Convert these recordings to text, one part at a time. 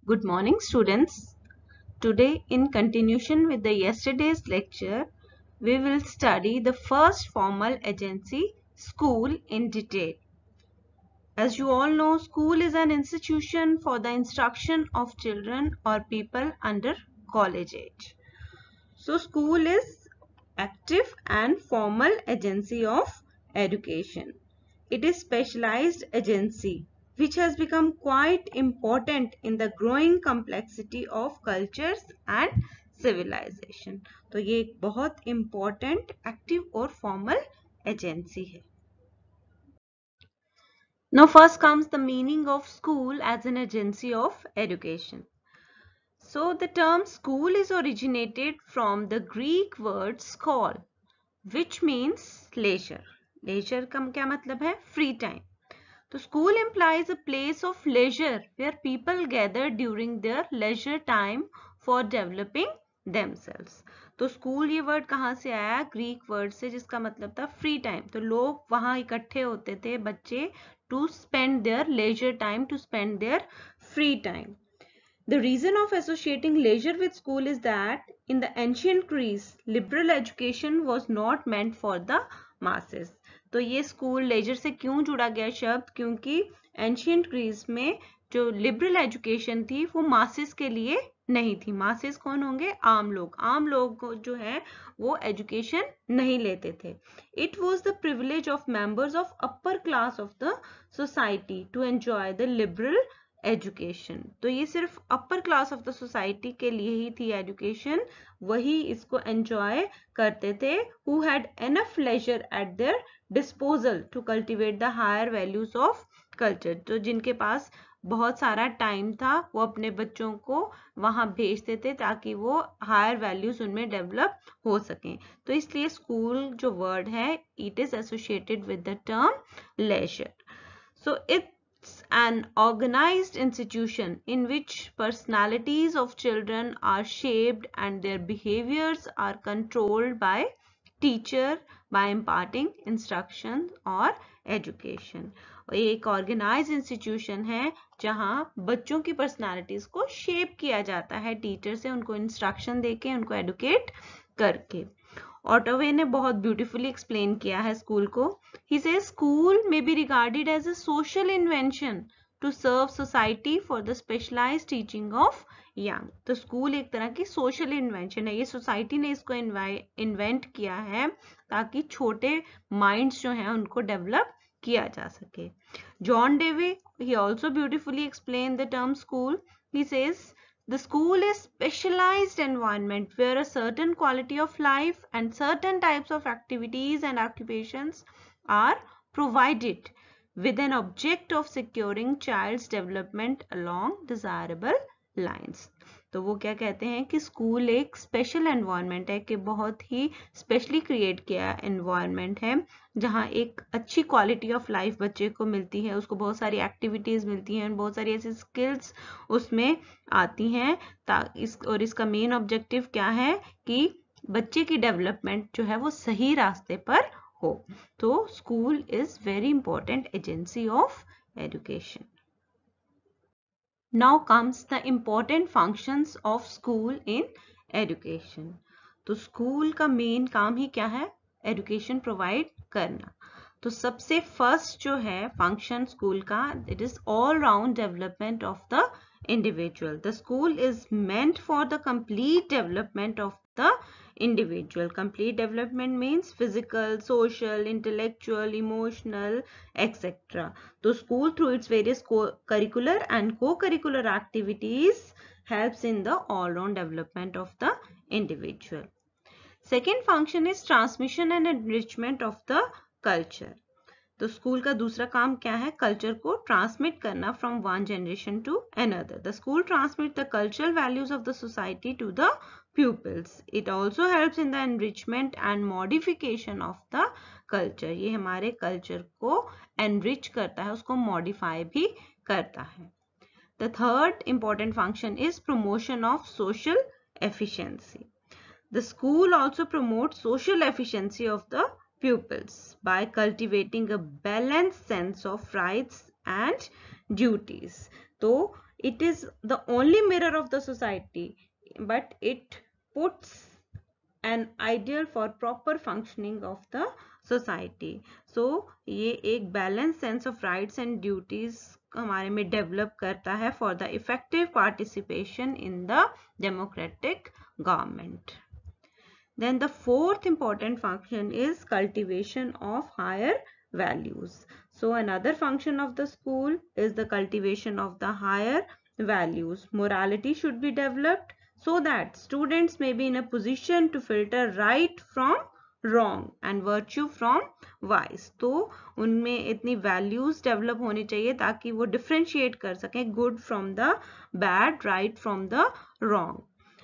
Good morning, students. Today, in continuation with the yesterday's lecture, we will study the first formal agency, school, in detail. As you all know, school is an institution for the instruction of children or people under college age. So, school is active and formal agency of education. It is specialized agency which has become quite important in the growing complexity of cultures and civilization. तो ये एक बहुत important active और formal agency है. Now first comes the meaning of school as an agency of education. So the term school is originated from the Greek word skol, which means leisure. Leisure का क्या मतलब है? Free time. So school implies a place of leisure where people gather during their leisure time for developing themselves. तो school ये word कहाँ से आया? Greek word से, जिसका मतलब था फ्री टाइम. तो लोग वहाँ इकट्ठे होते थे, बच्चे, to spend their leisure time, to spend their free time. The reason of associating leisure with school is that in the ancient Greece, liberal education was not meant for the masses. तो ये school laser से क्यों जुड़ा गया शब्द? क्योंकि ancient Greece में जो लिबरल एजुकेशन थी वो मासेस के लिए नहीं थी. मासेस कौन होंगे? आम लोग. आम लोग जो है वो एजुकेशन नहीं लेते थे. It was the privilege of members of upper class of the society to enjoy the liberal education. तो ये सिर्फ upper class of the society के लिए ही थी एजुकेशन, वही इसको एंजॉय करते थे. Who had enough leisure at their disposal to cultivate the higher values of culture. तो जिनके पास बहुत सारा टाइम था वो अपने बच्चों को वहां भेजते थे ताकि वो हायर वैल्यूज उनमें डेवलप हो सकें. तो इसलिए स्कूल जो वर्ड है, it is associated with the term leisure. So it's an organized institution in which personalities of children are shaped and their behaviors are controlled by teacher by imparting instruction or education. ये एक organise institution है जहां बच्चों की personalities को shape किया जाता है टीचर से, उनको इंस्ट्रक्शन देके, उनको एडुकेट करके. ऑटोवे ने बहुत ब्यूटीफुली एक्सप्लेन किया है स्कूल को. He says school may be regarded as a social invention to serve society for the specialised teaching of young. तो स्कूल एक तरह की सोशल इन्वेंशन है, ये सोसाइटी ने इसको इन्वेंट किया है ताकि छोटे माइंड्स जो हैं उनको डेवलप किया जा सके. John Dewey, he also beautifully explained the term school. He says the school is specialized environment where a certain quality of life and certain types of activities and occupations are provided with an object of securing child's development along desirable lines. तो वो क्या कहते हैं कि school एक special environment है, कि बहुत ही स्पेशली क्रिएट किया एनवायरनमेंट है जहाँ एक अच्छी क्वालिटी ऑफ लाइफ बच्चे को मिलती है, उसको बहुत सारी एक्टिविटीज मिलती हैं, बहुत सारी ऐसी स्किल्स उसमें आती हैं. और इसका मेन ऑब्जेक्टिव क्या है कि बच्चे की डेवलपमेंट जो है वो सही रास्ते पर हो. तो school is very important agency of education. Now comes the important functions of school in education. तो स्कूल का मेन काम ही क्या है? एजुकेशन प्रोवाइड करना. तो सबसे फर्स्ट जो है फंक्शन स्कूल का, it is all round development of the individual. The school is meant for the complete development of the individual. Complete development means physical, social, intellectual, emotional, etc. So school through its various curricular and co-curricular activities helps in the all-round development of the individual. Second function is transmission and enrichment of the culture. तो school का दूसरा काम क्या है? Culture को transmit करना from one generation to another. The school transmit the cultural values of the society to the pupils. It also helps in the enrichment and modification of the culture. ये हमारे culture को enrich करता है, उसको modify भी करता है. The third important function is promotion of social efficiency. The school also promotes social efficiency of the pupils by cultivating a balanced sense of rights and duties. तो It is the only mirror of the society, but it puts an ideal for proper functioning of the society. So ये एक balanced sense of rights and duties हमारे में develop करता है for the effective participation in the democratic government. Then the fourth important function is cultivation of higher values. So another function of the school is the cultivation of the higher values. Morality should be developed so that students may be in a position to filter right from wrong and virtue from vice. तो उनमें इतनी values develop होनी चाहिए ताकि वो differentiate कर सकें good from the bad, right from the wrong.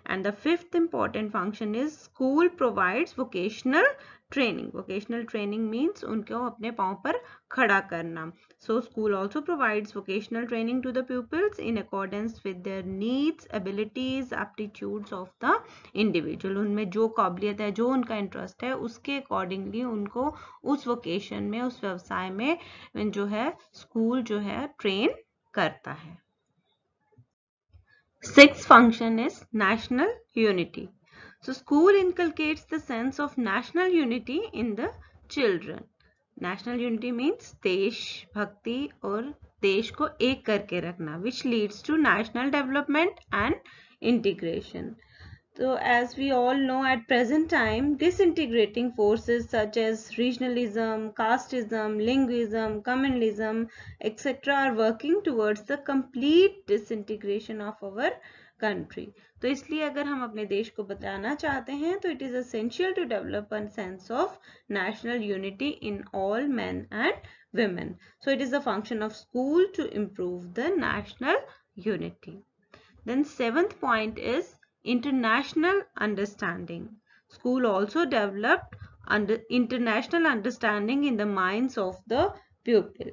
And the fifth important function is school provides vocational training. Vocational training means उनको अपने पाँव पर खड़ा करना. So school also provides vocational training to the pupils in accordance with their needs, abilities, aptitudes of the individual. उनमें जो काबिलियत है, जो उनका इंटरेस्ट है, उसके अकॉर्डिंगली उनको उस वोकेशन में, उस व्यवसाय में जो है स्कूल जो है ट्रेन करता है. Sixth function is national unity. So school inculcates the sense of national unity in the children. National unity means देश भक्ति और देश को एक करके रखना, which leads to national development and integration. So as we all know, at present time, disintegrating forces such as regionalism, casteism, linguism, communalism, etc. are working towards the complete disintegration of our country. तो इसलिए अगर हम अपने देश को बचाना चाहते हैं तो it is essential to develop a sense of national unity in all men and women. So it is the function of school to improve the national unity. Then seventh point is international understanding. School also developed international understanding in the minds of the pupil.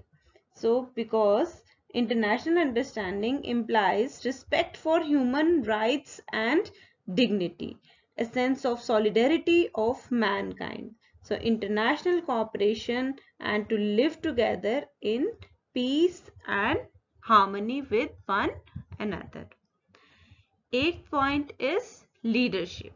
So because international understanding implies respect for human rights and dignity, a sense of solidarity of mankind. So international cooperation and to live together in peace and harmony with one another. Eighth point is leadership.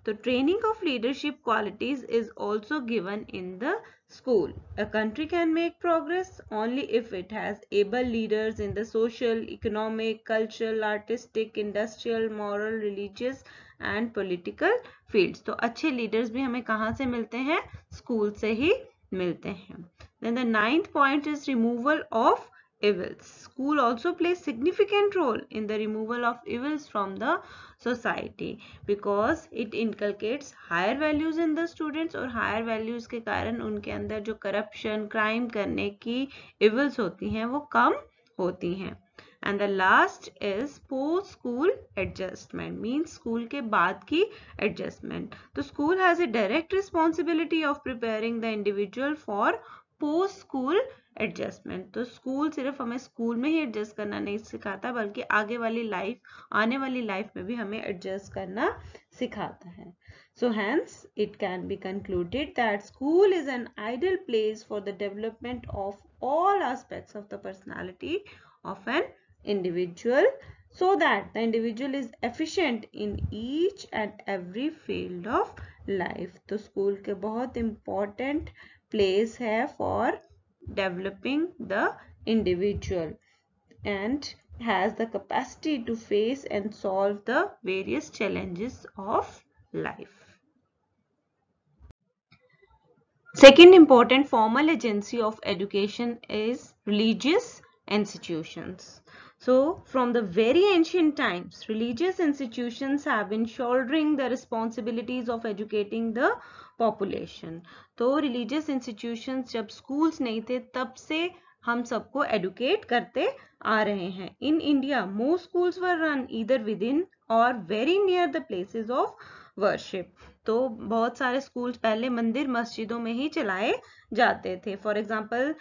The training of leadership qualities is also given in the school. A country can make progress only if it has able leaders in the social, economic, cultural, artistic, industrial, moral, religious and political fields. तो अच्छे leaders भी हमें कहाँ से मिलते हैं? School से ही मिलते हैं. Then the ninth point is removal of evils. School also plays significant role in the removal of evils from the society because it inculcates higher values in the students और higher values के कारण उनके अंदर जो corruption, crime करने की evils होती हैं वो कम होती हैं. And the last is post school adjustment, means school के बाद की adjustment. तो school has a direct responsibility of preparing the individual for post school adjustment. तो स्कूल सिर्फ हमें स्कूल में ही एडजस्ट करना नहीं सिखाता बल्कि आगे वाली लाइफ, आने वाली लाइफ में भी हमें एडजस्ट करना सिखाता है. So hence it can be concluded that school is an ideal place for the development of all aspects of the personality of an individual so that the individual is efficient in each and every field of life. तो school के बहुत important place है for developing the individual and has the capacity to face and solve the various challenges of life. Second important formal agency of education is religious institutions. So from the very ancient times, religious institutions have been shouldering the responsibilities of educating the population. तो religious institutions जब schools नहीं थे तब से हम सबको educate करते आ रहे हैं. In India, most schools were run either within or very near the places of worship. तो बहुत सारे schools पहले मंदिर मस्जिदों में ही चलाए जाते थे. For example,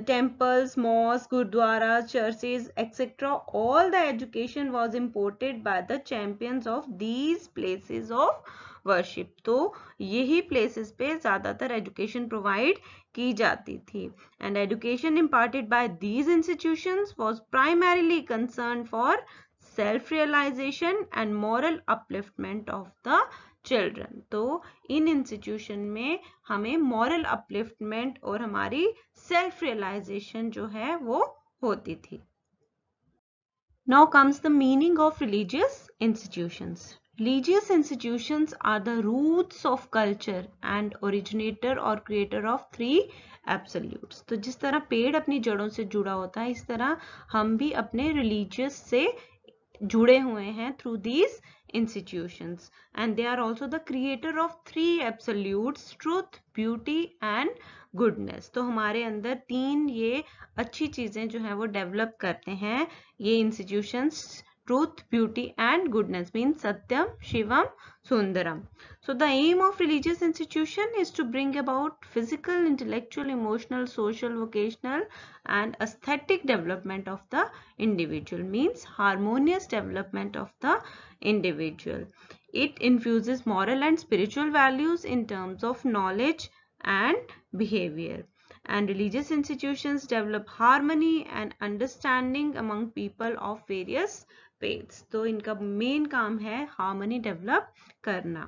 temples, mosques, gurdwaras, churches, etc. All the education was imported by the champions of these places of worship. तो यही प्लेसेस पे ज़्यादातर एजुकेशन प्रोवाइड की जाती थी। And education imparted by these institutions was primarily concerned for self-realization and moral upliftment of the children। तो इन institution में हमें मॉरल अपलिफ्टमेंट और हमारी सेल्फ रियलाइजेशन जो है वो होती थी। Now comes the meaning of religious institutions. Religious institutions are the roots of culture and originator or creator of three absolutes. तो जिस तरह पेड़ अपनी जड़ों से जुड़ा होता है, इस तरह हम भी अपने religious से जुड़े हुए हैं through these institutions, and they are also the creator of three absolutes: truth, beauty and goodness। तो हमारे अंदर तीन ये अच्छी चीजें जो है वो डेवलप करते हैं ये institutions: truth, beauty and goodness, means satyam, shivam, sundaram। So the aim of religious institution is to bring about physical, intellectual, emotional, social, vocational and aesthetic development of the individual, means harmonious development of the individual। It infuses moral and spiritual values in terms of knowledge and behavior, and religious institutions develop harmony and understanding among people of various faiths। तो इनका main काम है harmony develop करना।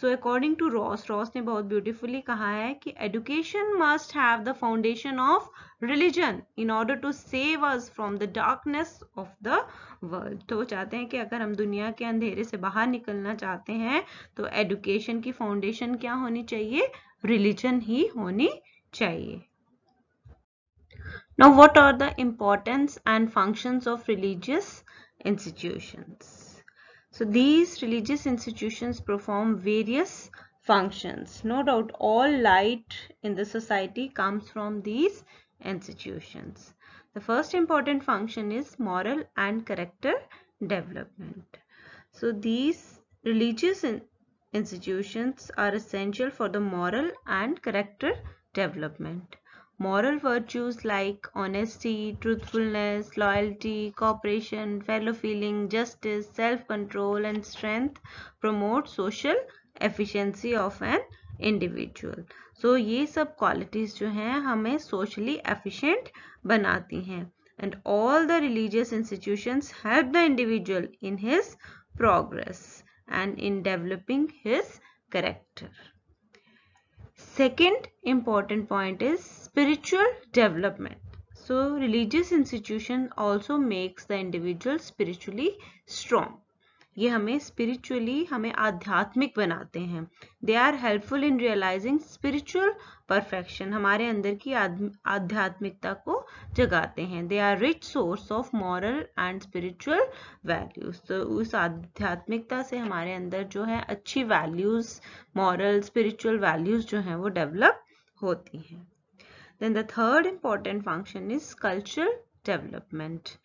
So according to Ross ने बहुत beautifully कहा है कि education must have the foundation of religion in order to save us from the darkness of the world. तो वो चाहते हैं कि अगर हम दुनिया के अंधेरे से बाहर निकलना चाहते हैं तो एजुकेशन की फाउंडेशन क्या होनी चाहिए? रिलीजन ही होनी चाहिए। Now, what are the importance and functions of religious institutions? So, these religious institutions perform various functions. No doubt, all light in the society comes from these institutions. The first important function is moral and character development. So, these religious institutions are essential for the moral and character development. Moral virtues like honesty, truthfulness, loyalty, cooperation, fellow feeling, justice, self-control and strength promote social efficiency of an individual. So ये सब qualities जो हैं हमें socially efficient बनाती हैं, and all the religious institutions help the individual in his progress and in developing his character. Second important point is spiritual development. So religious institution also makes the individual spiritually strong. ये हमें spiritually हमें आध्यात्मिक बनाते हैं। They are helpful in realizing spiritual perfection, हमारे अंदर की आध्यात्मिकता को जगाते हैं। They are rich source of moral and spiritual values। तो उस आध्यात्मिकता से हमारे अंदर जो है अच्छी values, moral, spiritual values जो हैं वो develop होती हैं। Then the third important function is cultural development.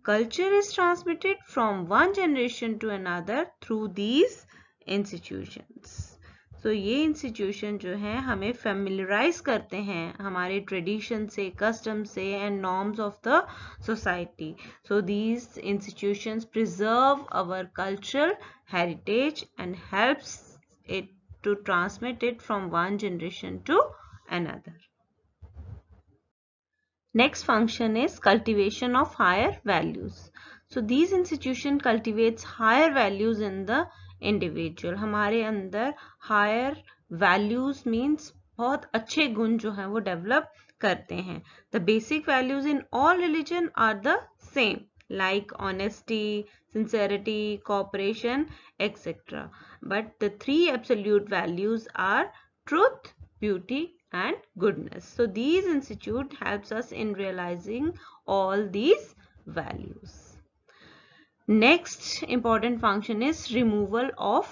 Culture is transmitted from one generation to another through these institutions. So ये institution जो है हमें familiarize करते हैं हमारे tradition से, custom से and norms of the society. So these institutions preserve our cultural heritage and helps it to transmit it from one generation to another. Next function is cultivation of higher values. So these institutions cultivates higher values in the individual. हमारे अंदर higher values means बहुत अच्छे गुण जो हैं वो develop करते हैं. The basic values in all religion are the same, like honesty, sincerity, cooperation, etc. But the three absolute values are truth, beauty and goodness. So these institute helps us in realizing all these values. Next important function is removal of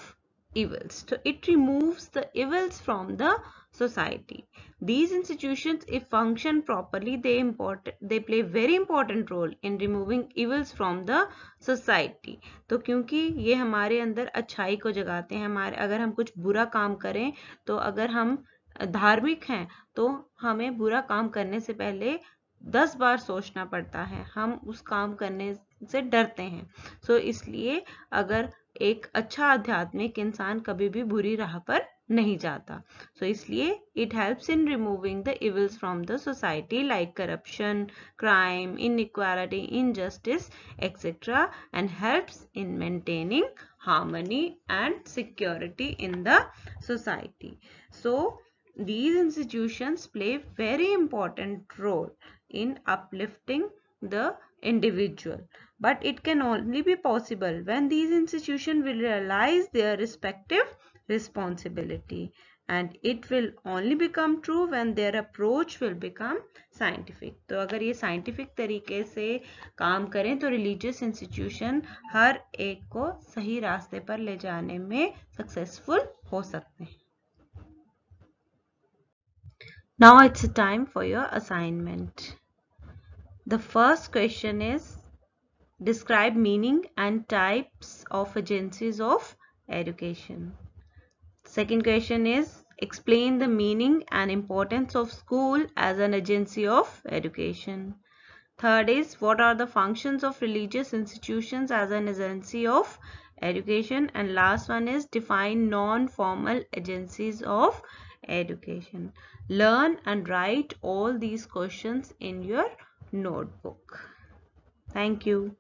evils. So it removes the evils from the society. These institutions, if function properly, they play very important role in removing evils from the society. तो क्योंकि ये हमारे अंदर अच्छाई को जगाते हैं, हमारे अगर हम कुछ बुरा काम करें तो अगर हम धार्मिक हैं तो हमें बुरा काम करने से पहले 10 बार सोचना पड़ता है, हम उस काम करने से डरते हैं। सो इसलिए अगर एक अच्छा आध्यात्मिक इंसान कभी भी बुरी राह पर नहीं जाता। सो इसलिए it helps in removing the evils from the society like corruption, crime, inequality, injustice etcetera, and helps in maintaining harmony and security in the society. So these institutions play very important role in uplifting the individual, but it can only be possible when these institutions will realize their respective responsibility, and it will only become true when their approach will become scientific. तो अगर ये scientific तरीके से काम करें तो religious institution हर एक को सही रास्ते पर ले जाने में successful हो सकते हैं. Now it's time for your assignment. The first question is describe meaning and types of agencies of education. Second question is explain the meaning and importance of school as an agency of education. Third is what are the functions of religious institutions as an agency of education, and last one is define non-formal agencies of education. Learn and write all these questions in your notebook. Thank you.